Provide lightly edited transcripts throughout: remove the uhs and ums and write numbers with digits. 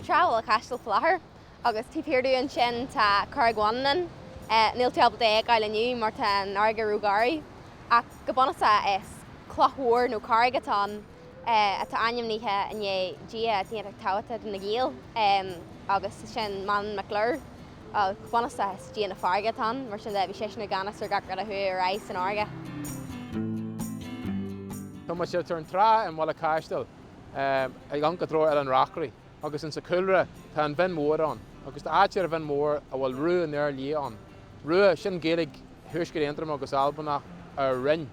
travel Caisil Clár agus típéirú sin tá Chuaigh níl teabal é gaile nniu mar tá nága rúgáí ach go bonasa is clothúir nó cargatán atá ainmneacha inné dia tí táhata na gíal agus sin man Clár bonasa is dia na fargatán mar sin bhí sé na ganas ar gacra a thu reis an ága. Tá sé turn trá an Ballycastle ag an godró ar an rachraí agus in sa culra tá an bhean mór an agus tá áitear a bhean mór a bhfuil ruú an air lí an. Ruú sin géalaigh thuisgur éantram agus albanach ar roinn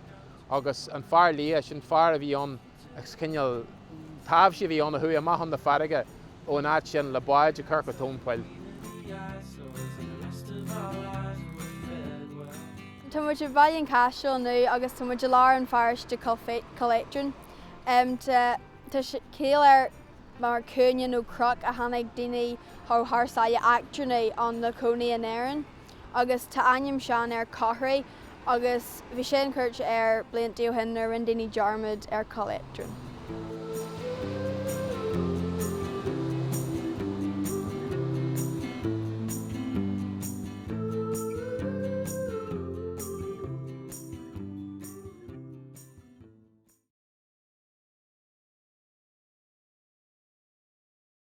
agus an fear lí sin fear a bhí an agus cinneal tábh sé bhí an a thuí a maithan na farraige ó an áit sin le baid a chuir go tónpáil. Tá muid Ballycastle nu agus tá muid lár an farraiste collectrin. Tá céal ar mar cúine nó croc a tháinig daoine thársaí actrúna an na cónaí an éireann. Agus tá aim seán ar cóthraí agus bhí sé an cuirt ar bliantí ó hin ar an daoine dearmid ar collectrin.